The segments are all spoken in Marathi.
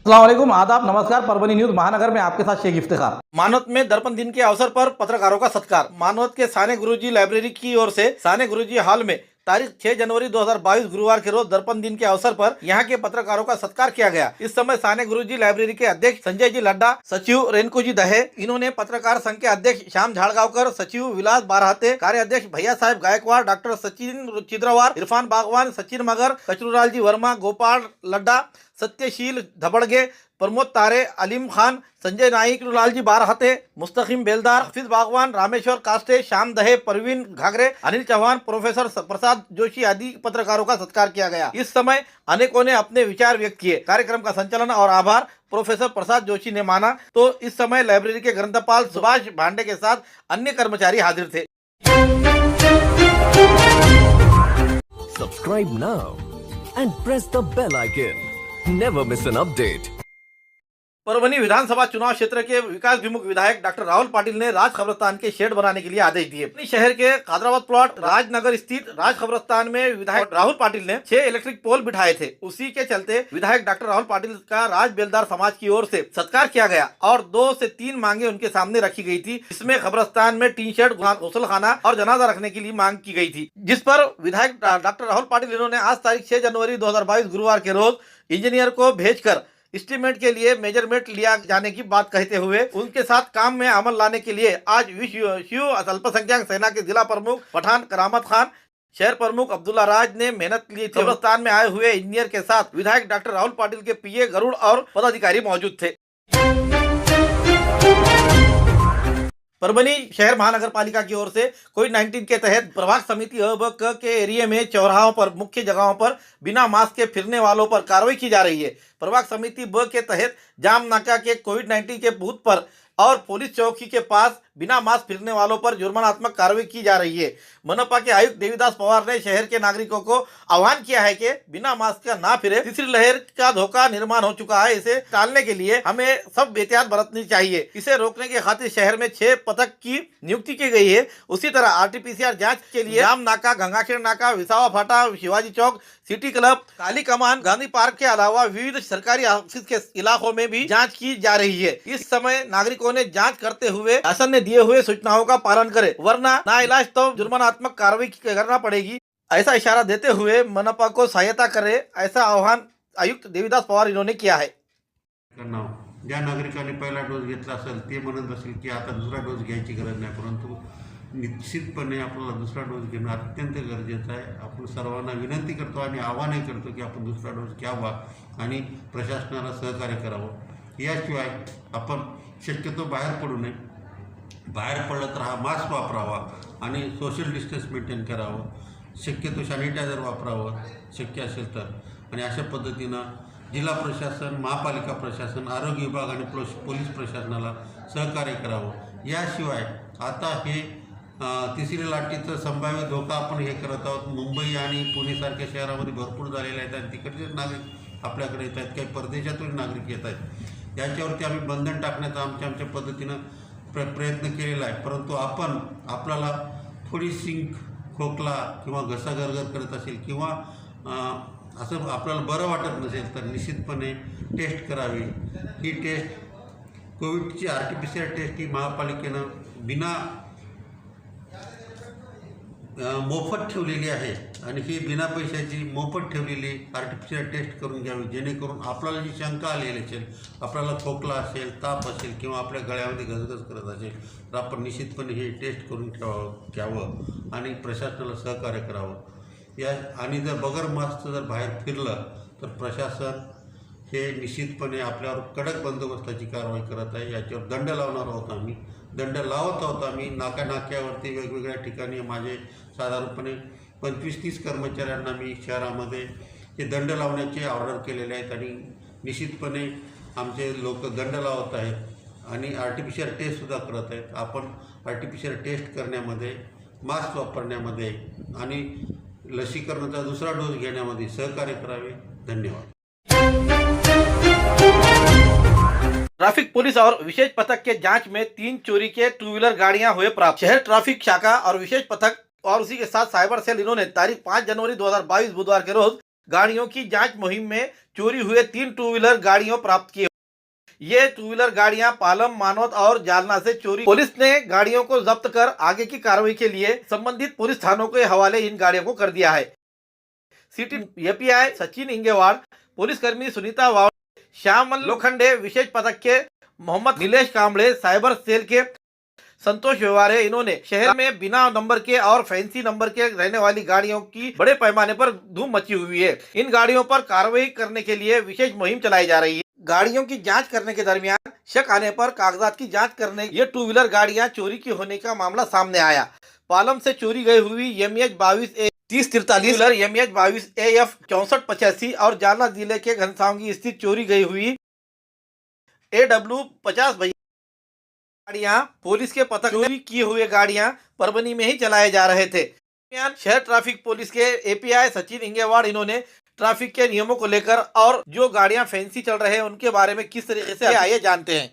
अस्सलाम वालेकुम, आदाब, नमस्कार। परभनी न्यूज महानगर में आपके साथ शेख इफ्तिखार। मानवत में दर्पण दिन के अवसर पर पत्रकारों का सत्कार। मानवत के साने गुरुजी लाइब्रेरी की or say Sane Guruji hall में तारीख 6 जनवरी 2022 गुरुवार के रोज दर्पण दिन के अवसर पर यहाँ के पत्रकारों का सत्कार किया गया। इस समय साने गुरुजी लाइब्रेरी के अध्यक्ष संजय जी लड्डा, सचिव रेणुकू जी दहे, इन्होंने पत्रकार संघ के अध्यक्ष श्याम झाड़गांवकर, सचिव विलास बारहाते, कार्याध्यक्ष भैया साहेब गायकवाड़, डॉक्टर सचिन चिद्रवार, इरफान बागवान, सचिन मगर, कचरूलाल जी वर्मा, गोपाल लड्डा, सत्यशील धबड़गे, प्रमोद तारे, अलीम खान, संजय नाइक, लालजी बारहाते, मुस्तकीम बेलदार, हफीज बागवान, रामेश्वर कास्टे, श्याम दहे, परवीन घागरे, अनिल चौहान, प्रोफेसर प्रसाद जोशी आदि पत्रकारों का सत्कार किया गया। इस समय अनेकों ने अपने विचार व्यक्त किए। कार्यक्रम का संचालन और आभार प्रोफेसर प्रसाद जोशी ने माना। तो इस समय लाइब्रेरी के ग्रंथपाल सुभाष भांडे के साथ अन्य कर्मचारी हाजिर थे। Subscribe now and press the bell icon. Never miss an update. Parbhani विधानसभा चुनाव क्षेत्र के विकास विमुख विधायक डॉक्टर राहुल पाटिल ने राज कब्रिस्तान के शेड बनाने के लिए आदेश दिए। अपनी शहर के खादराबाद प्लॉट राजनगर स्थित राज कब्रिस्तान में विधायक राहुल पाटिल ने 6 इलेक्ट्रिक पोल बिठाए थे। उसी के चलते विधायक डॉक्टर राहुल पाटिल का राज बेलदार समाज की ओर से सत्कार किया गया और 2 से 3 मांगे उनके सामने रखी गई थी। इसमें कब्रिस्तान में टीन शेड, गुसलखाना और जनाजा रखने के लिए मांग की गई थी, जिस पर विधायक डॉक्टर राहुल पाटिल इन्होंने आज तारीख 6 जनवरी 2022 गुरुवार के रोज इंजीनियर को भेजकर एस्टीमेट के लिए मेजरमेंट लिया जाने की बात कहते हुए उनके साथ काम में अमल लाने के लिए आज विश्व अल्पसंख्यक सेना के जिला प्रमुख पठान करामत खान, शहर प्रमुख अब्दुल्ला राज ने मेहनत की थी। कब्रिस्तान में आए हुए इंजीनियर के साथ विधायक डॉक्टर राहुल पाटिल के पीए गरुड़ और पदाधिकारी मौजूद थे। परभनी शहर महानगर पालिका की ओर से कोविड-19 के तहत प्रभाग समिति अ ब क के एरिया में चौराहों पर मुख्य जगहों पर बिना मास्क के फिरने वालों पर कार्रवाई की जा रही है। प्रभाग समिति ब के तहत जाम नाका के कोविड-19 के बूथ पर और पुलिस चौकी के पास बिना मास्क फिरने वालों पर जुर्मानात्मक कार्रवाई की जा रही है। मनपा के आयुक्त देवीदास पवार ने शहर के नागरिकों को आह्वान किया है कि बिना मास्क का ना फिरे। तीसरी लहर का धोखा निर्माण हो चुका है, इसे टालने के लिए हमें सब एहतियात बरतनी चाहिए। इसे रोकने के खातिर शहर में 6 पथक की नियुक्ति की गई है। उसी तरह RT-PCR जांच के लिए जाम नाका, गंगाखेड़ नाका, विसावा फाटा, शिवाजी चौक, सिटी क्लब, काली कमान, गांधी पार्क के अलावा विविध सरकारी ऑफिस के इलाकों में भी जांच की जा रही है। इस समय नागरिकों ने जांच करते हुए शासन ने दिए हुए सूचनाओं का पालन करें, वरना नाइलाज तो जुर्मानात्मक कार्रवाई करना पड़ेगी। ऐसा इशारा देते हुए मनपा को सहायता करे, ऐसा आह्वान आयुक्त देवीदास पवार इन्होंने किया है। ज्या नागरिकांनी पहिला डोस घेतला असेल ते म्हणत असेल की आता दुसरा डोस घ्यायची गरज नाही, परंतु निश्चितपणे आपल्याला दुसरा डोस घेणं अत्यंत गरजेचं आहे। आपण सर्वांना विनंती करतो आणि आवाहनही करतो की आपण दुसरा डोस घ्यावा आणि प्रशासनाला सहकार्य करावं। याशिवाय आपण शक्यतो बाहेर पडू नये, बाहेर पडलं तर हा मास्क वापरावा आणि सोशल डिस्टन्स मेंटेन करावं, शक्यतो सॅनिटायझर वापरावं शक्य असेल तर। आणि अशा पद्धतीनं जिल्हा प्रशासन, महापालिका प्रशासन, आरोग्य विभाग आणि पोलीस प्रशासनाला सहकार्य करावं। याशिवाय आता हे तिसरी लाटेचं संभाव्य धोका आपण हे करत आहोत। मुंबई आणि पुणेसारख्या शहरामध्ये भरपूर झालेले आहेत आणि तिकडचे नागरिक आपल्याकडे येत आहेत, काही परदेशातून नागरिक येत आहेत। याच्यावरती आम्ही बंधन टाकण्याचा आमच्या पद्धतीनं प्रयत्न केलेला आहे, परंतु आपण आपल्याला थोडी शिंक, खोकला किंवा घसा गरगर करत असेल किंवा असं आपल्याला बरं वाटत नसेल तर निश्चितपणे टेस्ट करावी। ही टेस्ट कोविडची RT-PCR टेस्ट ही महापालिकेनं बिना मोफत ठेवलेली आहे आणि ही बिना पैशाची मोफत ठेवलेली RT-PCR टेस्ट करून घ्यावी, जेणेकरून आपल्याला जी शंका आलेली असेल, आपल्याला खोकला असेल, ताप असेल किंवा आपल्या गळ्यामध्ये घसघस करत असेल तर आपण निश्चितपणे हे टेस्ट करून घ्यावं आणि प्रशासनाला सहकार्य करावं। या आणि जर बगर मास्कचं जर बाहेर फिरलं तर प्रशासन हे निश्चितपणे आपल्यावर कडक बंदोबस्ताची कारवाई करत आहे। याच्यावर दंड लावणार आहोत आम्ही, दंड लावत आहोत आम्ही। नाक्यावरती वेगवेगळ्या ठिकाणी माझे साधारणपणे 25-30 कर्मचाऱ्यांना मी शहरामध्ये हे दंड लावण्याचे ऑर्डर केलेले आहेत आणि निश्चितपणे आमचे लोक दंड लावत आहेत आणि RT-PCR टेस्टसुद्धा करत आहेत। आपण RT-PCR टेस्ट करण्यामध्ये, मास्क वापरण्यामध्ये आणि लसीकरणाचा दुसरा डोस घेण्यामध्ये सहकार्य करावे। धन्यवाद। ट्रैफिक पुलिस और विशेष पथक के जांच में 3 चोरी के 2 व्हीलर गाड़ियां हुए प्राप्त। शहर ट्रैफिक शाखा और विशेष पथक और उसी के साथ साइबर सेल इन्होंने तारीख 5 जनवरी 2022 बुधवार के रोज गाड़ियों की जांच मुहिम में चोरी हुए 3 टू व्हीलर गाड़ियों प्राप्त किए। ये टू व्हीलर गाड़ियां पालम, मानवत और जालना से चोरी। पुलिस ने गाड़ियों को जब्त कर आगे की कार्रवाई के लिए संबंधित पुलिस थानों के हवाले इन गाड़ियों को कर दिया है। सिटी एपीआई सचिन इंगेवाड़, पुलिसकर्मी सुनीता वाव, श्यामल लोखंडे, विशेष पथक के मोहम्मद नीलेश कांबळे, साइबर सेल के संतोष व्यवहारे, इन्होंने शहर में बिना नंबर के और फैंसी नंबर के रहने वाली गाड़ियों की बड़े पैमाने पर धूम मची हुई है। इन गाड़ियों पर कार्रवाई करने के लिए विशेष मुहिम चलाई जा रही है। गाड़ियों की जांच करने के दरमियान शक आने पर कागजात की जांच करने ये टू व्हीलर गाड़ियां चोरी की होने का मामला सामने आया। पालम से चोरी गई हुई MEH 22A 3043 MEH 22AF 6485 और जालना जिले के घनसावंगी स्थित चोरी गई हुई AW 50 गाड़ियां पुलिस के पथक चोरी किए हुए गाड़ियां परभनी में ही चलाए जा रहे थे। शहर ट्रैफिक पुलिस के एपीआई सचिन इंगेवाड़, इन्होंने ट्रैफिक के नियमों को लेकर और जो गाड़ियां फैंसी चल रहे हैं उनके बारे में किस तरीके से आइए जानते हैं।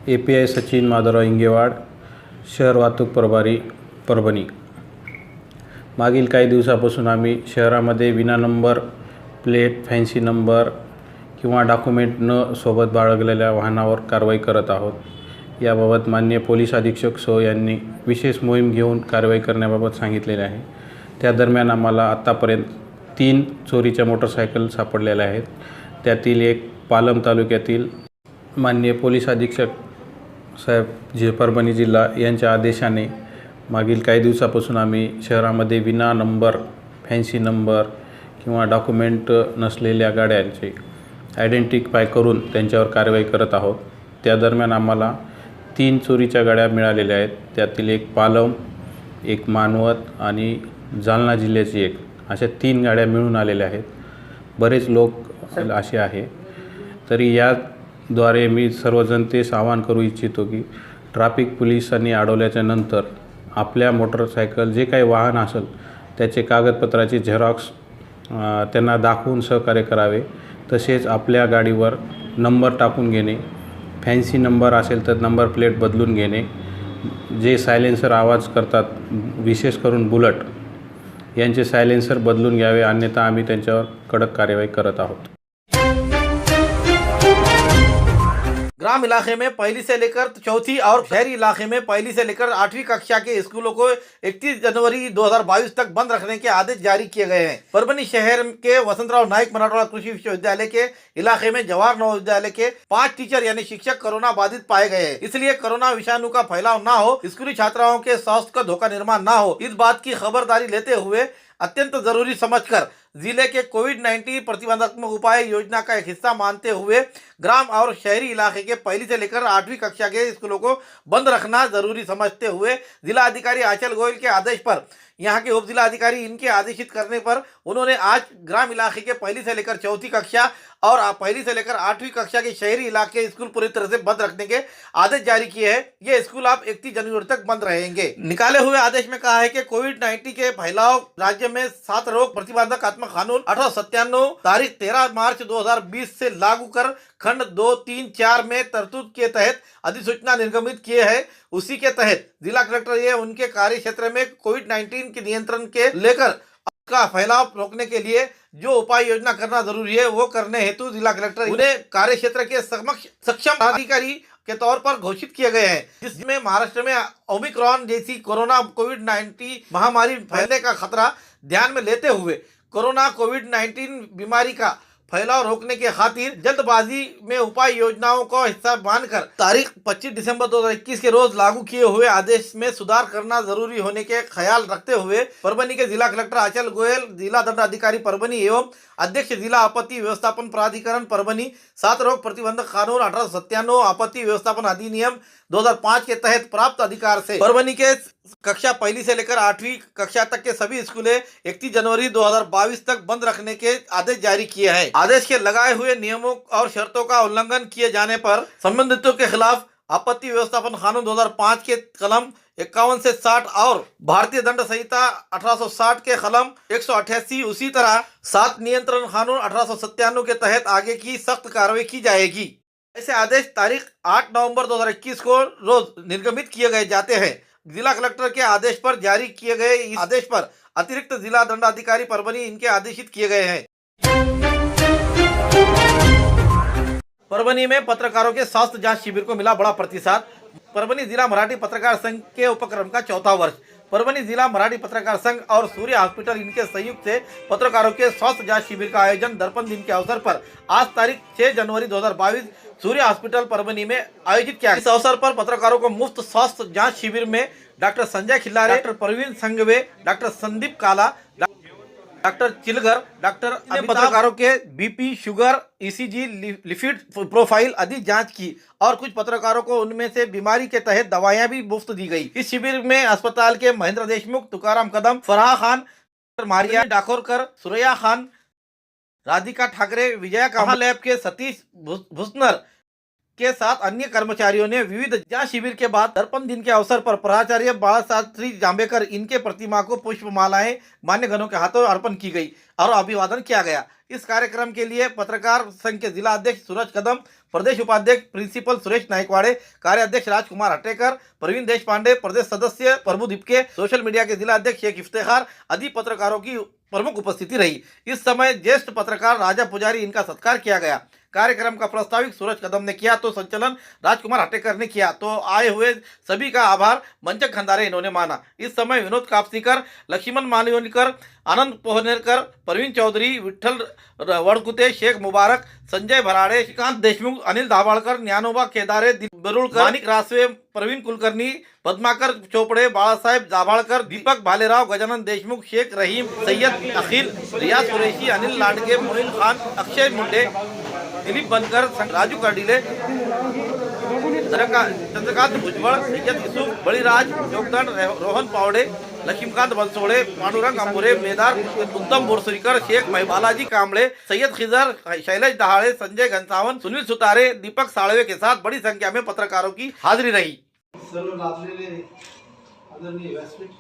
एपीआय सचिन माधवराव इंगेवाड, शहर वाहतूक प्रभारी परभणी। मागील काही दिवसापासून आम्ही शहरामध्ये विना नंबर प्लेट, फॅन्सी नंबर किंवा डॉक्युमेंट न सोबत बाळगलेल्या वाहनावर कारवाई करत आहोत। याबाबत माननीय पोलीस अधीक्षक सो यांनी विशेष मोहीम घेऊन कारवाई करण्याबाबत सांगितलेले आहे। त्या दरम्यान आम्हाला आत्तापर्यंत 3 चोरीच्या मोटरसायकल सापडलेल्या आहेत। त्यातील एक पालम तालुक्यातील माननीय पोलीस अधीक्षक साहेब जे परभणी जिल्हा यांच्या आदेशाने मागील काही दिवसापासून आम्ही शहरामध्ये विना नंबर, फॅन्सी नंबर किंवा डॉक्युमेंट नसलेल्या गाड्यांचे आयडेंटिफाय करून त्यांच्यावर कारवाई करत आहोत। त्या दरम्यान आम्हाला 3 चोरीच्या गाड्या मिळालेल्या आहेत। त्यातील एक पालम, एक मानवत आणि जालना जिल्ह्याची एक, अशा 3 गाड्या मिळून आलेल्या आहेत। बरेच लोक असे आहे। तरी याद्वारे मी सर्वजण तेच आवाहन करू इच्छितो की ट्रॅफिक पोलिसांनी अडवल्याच्या नंतर आपल्या मोटरसायकल जे काही वाहन असेल त्याचे कागदपत्राची झेरॉक्स त्यांना दाखवून सहकार्य करावे। तसेच आपल्या गाडीवर नंबर टाकून घेणे, फॅन्सी नंबर असेल तर नंबर प्लेट बदलून घेणे, जे सायलेन्सर आवाज करतात विशेष करून बुलेट यांचे सायलेन्सर बदलून घ्यावे, अन्यथा आम्ही त्यांच्यावर कडक कार्यवाही करत आहोत। ग्राम इलाके में पहली से लेकर चौथी और शहरी इलाके में पहली से लेकर 8वीं कक्षा के स्कूलों को 31 जनवरी 2022 तक बंद रखने के आदेश जारी किए गए हैं। परभनी शहर के वसंतराव नाइक मराठवाड़ा कृषि विश्वविद्यालय के इलाके में जवाहर नवोदय के 5 टीचर यानी शिक्षक कोरोना बाधित पाए गए हैं। इसलिए कोरोना विषाणु का फैलाव ना हो, स्कूली छात्राओं के स्वास्थ्य का धोखा निर्माण ना हो, इस बात की खबरदारी लेते हुए अत्यंत जरूरी समझकर जिले के कोविड-19 प्रतिबंधात्मक उपाय योजना का एक हिस्सा मानते हुए ग्राम और शहरी इलाके के पहली से लेकर 8वीं कक्षा के स्कूलों को बंद रखना जरूरी समझते हुए जिला अधिकारी आंचल गोयल के आदेश पर यहाँ के उप जिला अधिकारी इनके आदेशित करने पर उन्होंने आज ग्राम इलाके के पहली से लेकर चौथी कक्षा और पहली से लेकर 8वीं कक्षा के शहरी इलाके स्कूल पूरी तरह से बंद रखने के आदेश जारी किए हैं। ये स्कूल आप 31 जनवरी तक बंद रहेंगे। निकाले हुए आदेश में कहा है कि कोविड-19 के फैलाव राज्य में 7 रोग प्रतिबंधात्मक कानून 1897 तारीख 13 मार्च 2020 से लागू कर खंड 2, 3, 4 में तरतूद के तहत अधिसूचना निर्गमित किए हैं। उसी के तहत जिला कलेक्टर ये उनके कार्य क्षेत्र में कोविड-19 के नियंत्रण के लेकर का फैलाव रोकने के लिए जो उपाय योजना करना जरूरी है वो करने हेतु जिला कलेक्टर उन्हें कार्य क्षेत्र के सक्षम अधिकारी के तौर पर घोषित किए गए हैं, जिसमें महाराष्ट्र में ओमिक्रॉन जैसी कोरोना कोविड-19 महामारी फैलने का खतरा ध्यान में लेते हुए कोरोना कोविड-19 बीमारी का फैलाव रोकने के खातिर जल्दबाजी में उपाय योजनाओं को हिस्सा मानकर तारीख 25 दिसंबर 2021 के रोज लागू किए हुए आदेश में सुधार करना जरूरी होने के ख्याल रखते हुए परभनी के जिला कलेक्टर आंचल गोयल, जिला दंड अधिकारी परभनी एवं अध्यक्ष जिला आपत्ति व्यवस्थापन प्राधिकरण परभनी 7 रोग प्रतिबंधक कानून 1897 आपत्ति व्यवस्थापन अधिनियम 2005 के तहत प्राप्त अधिकार से परभनी के कक्षा पहली से लेकर 8वीं कक्षा तक के सभी स्कूलें 31 जनवरी 2022 तक बंद रखने के आदेश जारी किए हैं। आदेश के लगाए हुए नियमों और शर्तों का उल्लंघन किए जाने पर संबंधितों के खिलाफ आपत्ति व्यवस्थापन कानून 2005 के कलम 51 से 60 और भारतीय दंड संहिता 1860 के कलम 188 उसी तरह 7 नियंत्रण कानून 1897 के तहत आगे की सख्त कार्रवाई की जाएगी। ऐसे आदेश तारीख 8 नवंबर 2021 को रोज निर्गमित किए गए जाते हैं। जिला कलेक्टर के आदेश पर जारी किए गए इस आदेश पर अतिरिक्त जिला दंडाधिकारी परभनी इनके आदेशित किए गए हैं। परभनी में पत्रकारों के स्वास्थ्य जांच शिविर को मिला बड़ा प्रतिसाद। परभनी जिला मराठी पत्रकार संघ के उपक्रम का 4था वर्ष। परभनी जिला मराठी पत्रकार संघ और सूर्य हॉस्पिटल इनके संयुक्त से पत्रकारों के स्वास्थ्य जांच शिविर का आयोजन दर्पण दिन के अवसर पर आज तारीख 6 जनवरी 2022 सूर्य हॉस्पिटल परभनी में आयोजित किया। इस अवसर पर पत्रकारों को मुफ्त स्वास्थ्य जांच शिविर में doctor Sanjay Khillare, doctor Praveen Sanghve, doctor Sandeep Kala, doctor Chilgar, doctor अन्य पत्रकारों के BP, sugar, ECG, lipid profile आदि जांच की और कुछ पत्रकारों को उनमें से बीमारी के तहत दवाएं भी मुफ्त दी गई। इस शिविर में अस्पताल के महेंद्र देशमुख, तुकाराम कदम, फराह खान, मारिया डाकोरकर, सुरैया खान, राधिका ठाकरे, विजया कामा लैब के सतीश भुसनर के साथ अन्य कर्मचारियों ने विविध जांच शिविर के बाद दर्पण दिन के अवसर पर प्राचार्य बालाशास्त्री जांबेकर इनके प्रतिमा को पुष्पमालाएं मान्यगणों के हाथों अर्पण की गई और अभिवादन किया गया। इस कार्यक्रम के लिए पत्रकार संघ के जिला अध्यक्ष सूरज कदम, प्रदेश उपाध्यक्ष प्रिंसिपल सुरेश नायकवाड़े, कार्याध्यक्ष राजकुमार हटेकर, प्रवीण देशपांडे, प्रदेश सदस्य प्रभु दीपके, सोशल मीडिया के जिला अध्यक्ष शेख इफ्तेखार आदि पत्रकारों की प्रमुख उपस्थिति रही। इस समय ज्येष्ठ पत्रकार राजा पुजारी इनका सत्कार किया गया। कार्यक्रम का प्रस्तावित सूरज कदम ने किया तो संचालन राजकुमार हटेकर ने किया तो आए हुए सभी का आभार मंचक खंडारे इन्होंने माना। इस समय विनोद कापसीकर, लक्ष्मण मालवणकर, आनंद पोहनेरकर, प्रवीण चौधरी, विठ्ठल वड़कुते, शेख मुबारक, संजय भराड़े, श्रीकांत देशमुख, अनिल धाबाळकर, ज्ञानोबा केदारे, बरुळकर, माणिक रासवे, प्रवीण कुलकर्णी, पद्माकर चोपड़े, बाळासाहेब जाभाळकर, दीपक भालेराव, गजानन देशमुख, शेख रहीम, सैयद अखिल, रियाज कुरैशी, अनिल लांडगे, मोइन खान, अक्षय मुंडे, दिलीप बनकर, राजू कर्डिले, चंद्रकांत भुजबळ, सैयद युसुफ, बळीराज जोगदंड, रोहन पावडे, लक्ष्मीकांत बनसोडे, पांडुरंग अंबुरे, मेदार, उत्तम बोरसुरीकर, शेख बालाजी कांबळे, सैयद खिजर, शैलेश दहाड़े, संजय घनसावन, सुनील सुतारे, दीपक साळवे के साथ बड़ी संख्या में पत्रकारों की हाजिरी रही। सर्व लाभलेले आदरणीय व्यासपीठ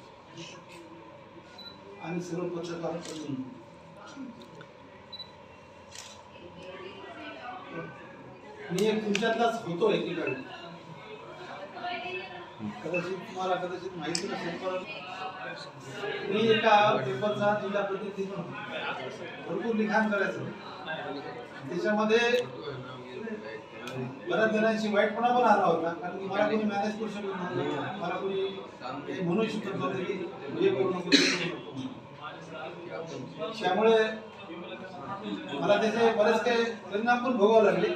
आणि सर्व पत्रकारांकडून मी एक तुमच्यातलाच होतो एकीकडे, कदाचित तुम्हाला कदाचित माहिती नसेल पण मी एका पेपरचा जिल्हा प्रतिनिधी म्हणून भरपूर लिखाण करायचं। त्याच्यामध्ये बऱ्याच जणांची वाईटपणा पण आला होता कारण की मला कोणी मॅनेज करू शकत नव्हतं, मला कोणी म्हणू शकत नव्हतं की हे करू नको ते करू नको। त्यामुळे मला त्याचे बरेच काही परिणाम पण भोगावे लागले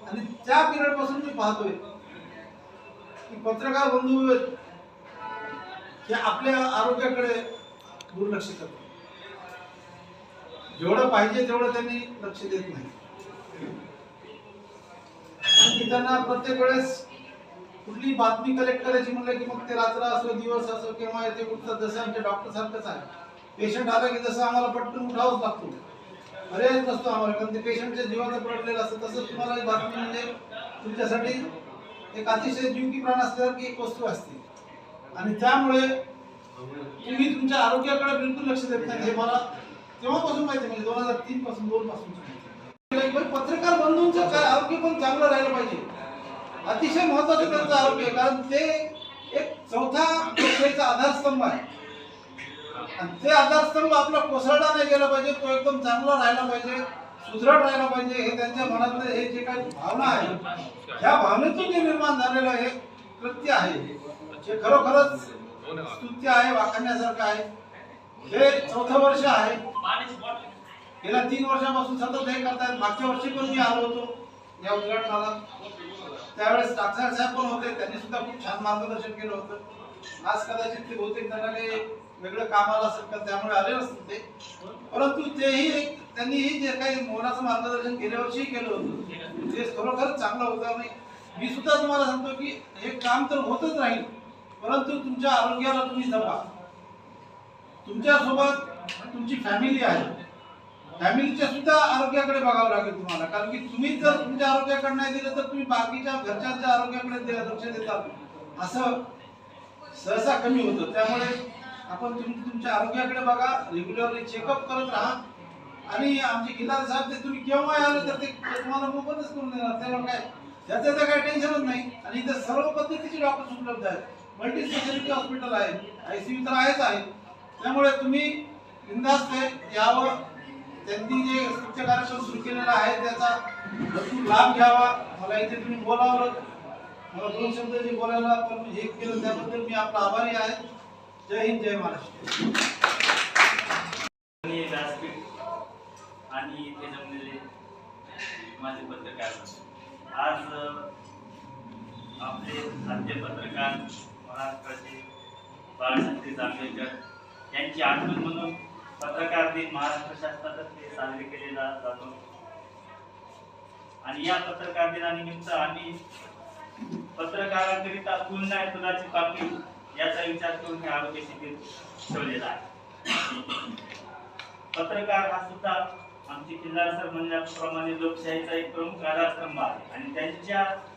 आणि त्या पिरियड पासून मी पाहतोय की पत्रकार बंधू हे आपल्या आरोग्याकडे दुर्लक्ष करतात, जेवढं पाहिजे तेवढं त्यांनी लक्ष देत नाही। आणि त्यांना प्रत्येक वेळेस कुठली बातमी कलेक्ट करायची म्हणलं की मग ते रात्र असो दिवस असो किंवा ते उठतात, जसं आमच्या डॉक्टर सारखंच आहे, पेशंट आला की जसं आम्हाला पटकन उठावंच लागतो, पर्यायच नसतो आम्हाला कारण ते पेशंटच्या जीवाचं पडलेलं असतं। तसंच तुम्हाला ही बातमी म्हणजे तुमच्यासाठी एक अतिशय जीव की प्राण असल्यासारखी एक वस्तू असते आणि त्यामुळे तुम्ही तुमच्या आरोग्याकडे बिलकुल लक्ष देत नाही हे मला तेव्हापासून माहिती, म्हणजे 2003 पासून 2 पासून पत्रकार बंधूंचं काय आरोग्य पण चांगलं राहिलं पाहिजे, अतिशय महत्वाचं त्यांचं आरोग्य आहे कारण ते एक चौथा लोकशाहीचा आधारस्तंभ आहे आणि ते आधारस्तंभ आपला कोसळला नाही गेला पाहिजे, तो एकदम चांगला राहिला पाहिजे, सुदृढ राहिला पाहिजे। हे त्यांच्या मनातले हे जे काही भावना आहे ह्या भावनेतून जे निर्माण झालेलं हे कृत्य आहे हे खरोखरच स्तुत्य आहे, वाखाणण्यासारखं आहे। हे 4थं वर्ष आहे, गेल्या 3 वर्षापासून सतत हे करतायत। मागच्या वर्षी पण मी आलो होतो या उद्घाटनाला, त्यावेळेस टाकसाळ साहेब पण होते, त्यांनी सुद्धा खूप छान मार्गदर्शन केलं होतं। आज कदाचित ते बहुतेक त्यांना काही वेगळं कामाला असेल तर त्यामुळे आले नसतील ते, परंतु तेही त्यांनीही जे काही मोलाचं मार्गदर्शन गेल्या वर्षी केलं होतं ते खरोखरच चांगलं होतं आणि मी सुद्धा तुम्हाला सांगतो की हे काम तर होतच राहील, परंतु तुमच्या आरोग्याला तुम्ही जपा। तुमच्यासोबत तुमची फॅमिली आहे, फॅमिलीच्या सुद्धा आरोग्याकडे बघावं लागेल तुम्हाला, कारण की तुम्ही जर तुमच्या आरोग्याकडे नाही दिलं तर तुम्ही बाकीच्या घरच्यांच्या आरोग्याकडे लक्ष देतात असं सहसा कमी होतं। त्यामुळे आपण तुमच्या आरोग्याकडे बघा, रेग्युलरली चेकअप करत राहा आणि आमचे खिलारे साहेब ते तुम्ही केव्हा आले तर ते तुम्हाला मोफतच करून देणार, त्यामुळे काय त्याचं तर काही टेन्शनच नाही। आणि इथे सर्व पद्धतीचे डॉक्टर्स उपलब्ध आहेत, मल्टी स्पेशालिटी हॉस्पिटल आहे, ICU तर आहेच आहे, त्यामुळे तुम्ही बिनधास्त यावं त्यांनी जे स्वच्छ कार्यक्रम सुरू केलेला आहे त्याचा भरपूर लाभ घ्यावा. मला इथे तुम्ही बोलावलं, मला 2 शब्द जे बोलायला पण हे केलं त्याबद्दल मी आपला आभारी आहे. जय हिंद, जय महाराष्ट्र. व्यासपीठ आणि इथे जमलेले माझे पत्रकार, आज आपले आद्य पत्रकार महाराष्ट्राचे बाळशास्त्री जांभेकर यांची आठवण म्हणून पत्रकार दिन महाराष्ट्र शासनातर्फे साजरी केला जातो. आणि या पत्रकार दिनानिमित्त आम्ही पत्रकारांकरिता पुन्हा आहे फुलाची पाकळी याचा विचार करून हे आरोग्य शिबिर ठेवलेला आहे. पत्रकार हा सुद्धा आमचे किल्लार सर म्हणल्याप्रमाणे लोकशाहीचा एक प्रमुख आधारस्तंभ आहे आणि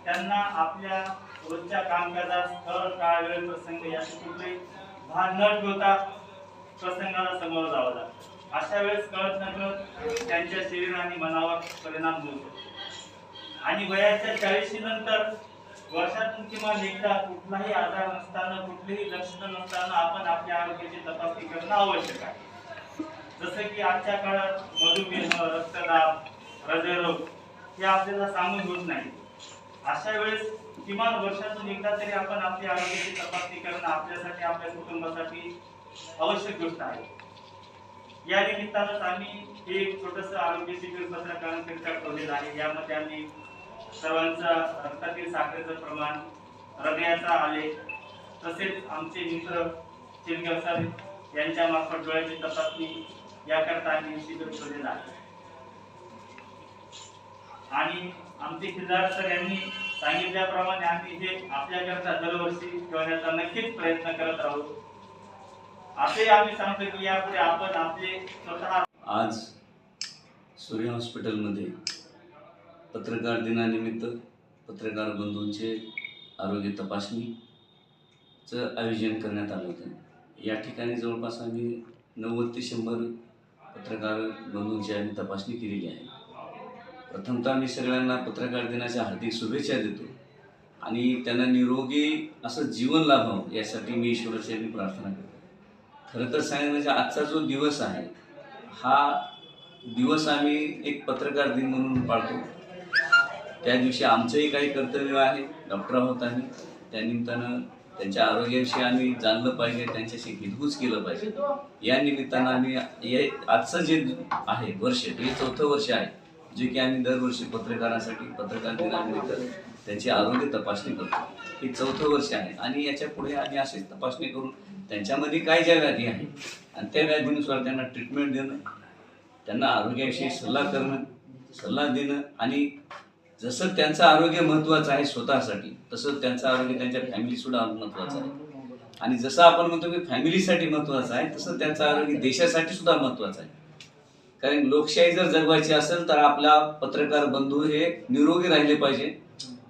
त्यांना आपल्या रोजच्या कामकाजात स्थळ काळ वेळ प्रसंग याचे कुठले भान न ठेवता प्रसंगाला समोर जावं लागतं. अशा वेळेस कळत नकळत त्यांच्या शरीर आणि मनावर परिणाम होऊ शकतो आणि वयाच्या 40 नंतर वर्षातून किंवा एकदा कुठलाही आजार नसताना कुठलीही लक्षणं नसताना आपण आपल्या आरोग्याची तपासणी करणं आवश्यक आहे. जसं की आजच्या काळात मधुमेह, रक्तदाब, हृदयरोग हे आपल्याला सांगून होत नाही. अशा वेळेस किमान वर्षातून एकदा तरी आपण आपल्या आरोग्याची तपासणी करणं आपल्यासाठी आपल्या कुटुंबासाठी आवश्यक गोष्ट आहे. या निमित्तानंच आम्ही एक छोटंसं आरोग्य शिबिर पत्रकारांकरिता ठेवलेलं आहे. यामध्ये आम्ही सर्वांचा रक्तातील साखरेचं प्रमाण, हृदयाचा आलेख, तसेच आमचे मित्र चिलगाव सर यांच्या मार्फत डोळ्याची तपासणी याकरता आम्ही शिबिर ठेवलेलं आहे. आणि आमचे किल्लार सर यांनी सांगितल्याप्रमाणे आम्ही हे आपल्याकरता दरवर्षी ठेवण्याचा नक्कीच प्रयत्न करत आहोत. असे आम्ही सांगतो की यापुढे आपण आपले स्वतः. आज सूर्य हॉस्पिटलमध्ये पत्रकार दिनानिमित्त पत्रकार बंधूंचे आरोग्य तपासणीचं आयोजन करण्यात आलं होतं. या ठिकाणी जवळपास आम्ही 90 ते 100 पत्रकार बंधूंची आम्ही तपासणी केलेली आहे. प्रथमतः मी सगळ्यांना पत्रकार दिनाच्या हार्दिक शुभेच्छा देतो आणि त्यांना निरोगी असं जीवन लाभावं यासाठी मी ईश्वराची प्रार्थना करतो. खरं तर सांगायचं म्हणजे आजचा जो दिवस आहे हा दिवस आम्ही एक पत्रकार दिन म्हणून पाळतो. त्या दिवशी आमचंही काही कर्तव्य आहे. डॉक्टर आहोत आम्ही, त्यानिमित्तानं त्यांच्या आरोग्याविषयी आम्ही जाणलं पाहिजे, त्यांच्याशी हितगुज केलं पाहिजे. या निमित्तानं आम्ही आजचं जे आहे वर्ष, हे 4थं वर्ष आहे जे की आम्ही दरवर्षी पत्रकारांसाठी पत्रकार दिनानिमित्त त्यांची आरोग्य तपासणी करतो. हे 4थं वर्ष आहे आणि याच्या पुढे आम्ही अशीच तपासणी करून त्यांच्यामध्ये काय ज्या व्याधी आहे आणि त्या व्याधीनुसार त्यांना ट्रीटमेंट देणं, त्यांना आरोग्याविषयी सल्ला देणं आणि जसं त्यांचं आरोग्य महत्त्वाचं आहे स्वतःसाठी तसं त्यांचं आरोग्य त्यांच्या फॅमिलीसुद्धा महत्त्वाचं आहे. आणि जसं आपण म्हणतो की फॅमिलीसाठी महत्त्वाचं आहे तसं त्यांचं आरोग्य देशासाठी सुद्धा महत्त्वाचं आहे. कारण लोकशाही जर जगवायची असेल तर आपला पत्रकार बंधू हे निरोगी राहिले पाहिजे.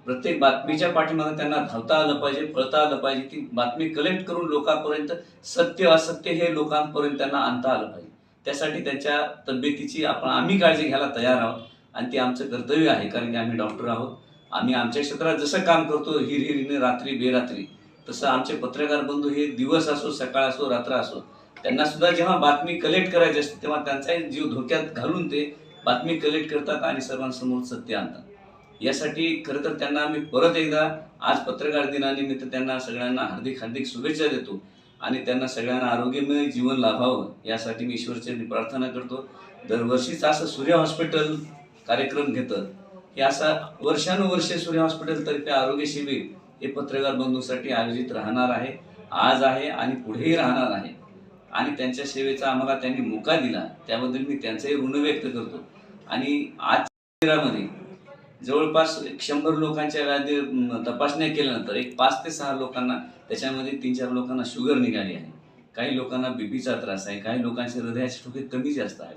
प्रत्येक बातमीच्या पाठीमागे त्यांना धावता आलं पाहिजे, पळता आलं पाहिजे. ती बातमी कलेक्ट करून लोकांपर्यंत सत्य असत्य हे लोकांपर्यंत त्यांना आणता आलं पाहिजे. त्यासाठी त्यांच्या तब्येतीची आम्ही काळजी घ्यायला तयार आहोत आणि ते आमचं कर्तव्य आहे. कारण की आम्ही डॉक्टर आहोत. आम्ही आमच्या क्षेत्रात जसं काम करतो हिरहिरीने रात्री बेरात्री, तसं आमचे पत्रकार बंधू हे दिवस असो, सकाळ असो, रात्र असो, त्यांना सुद्धा जेव्हा बातमी कलेक्ट करायची असते तेव्हा त्यांचाही जीव धोक्यात घालून ते बातमी कलेक्ट करतात आणि सर्वांसमोर सत्य आणतात. यासाठी खरं तर त्यांना आम्ही परत एकदा आज पत्रकार दिनानिमित्त त्यांना सगळ्यांना हार्दिक शुभेच्छा देतो आणि त्यांना सगळ्यांना आरोग्यमय जीवन लाभावं यासाठी मी ईश्वरचरणी प्रार्थना करतो. दरवर्षीच असं सूर्य हॉस्पिटल कार्यक्रम घेतं हे असा वर्षानुवर्ष सूर्य हॉस्पिटलतर्फे आरोग्य शिबिर हे पत्रकार बंधूंसाठी आयोजित राहणार आहे, आज आहे आणि पुढेही राहणार आहे. आणि त्यांच्या सेवेचा आम्हाला त्यांनी मोका दिला त्याबद्दल मी त्यांचंही ऋण व्यक्त करतो. आणि आज शिबिरामध्ये जवळपास 100 लोकांच्या व्याधी तपासण्या केल्यानंतर एक 5 ते 6 लोकांना त्याच्यामध्ये 3-4 लोकांना शुगर निघाली आहे, काही लोकांना बीपीचा त्रास आहे, काही लोकांचे हृदयाचे ठोके कमी जास्त आहेत.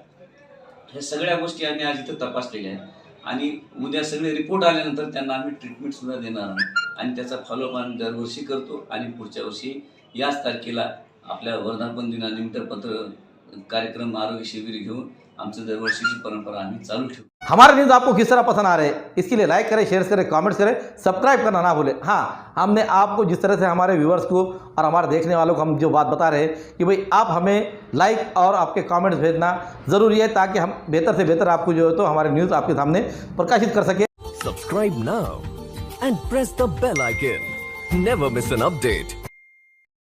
ह्या सगळ्या गोष्टी आम्ही आज इथं तपासलेल्या आहेत आणि उद्या सगळे रिपोर्ट आल्यानंतर त्यांना आम्ही ट्रीटमेंटसुद्धा देणार आहोत आणि त्याचा फॉलोअप आम्ही दरवर्षी करतो. आणि पुढच्या वर्षी याच तारखेला आपल्या वर्धापन दिनानिमित्त कार्यक्रम आरोग्य शिबिर घेऊन आमचं दरवर्षीची परंपरा आम्ही चालू ठेवू. हमारे न्यूज़ आपको किस तरह पसंद आ रहे हैं, इसके लिए लाइक करें, शेयर करें, कमेंट्स करें, सब्सक्राइब करना ना भूलें. हाँ, हमने आपको जिस तरह से हमारे व्यूअर्स को और हमारे देखने वालों को हम जो बात बता रहे हैं कि भाई आप हमें लाइक और आपके कमेंट्स भेजना ज़रूरी है, ताकि हम बेहतर से बेहतर आपको जो है तो हमारे न्यूज़ आपके सामने प्रकाशित कर सकें. Subscribe now and press the bell icon. Never miss an update.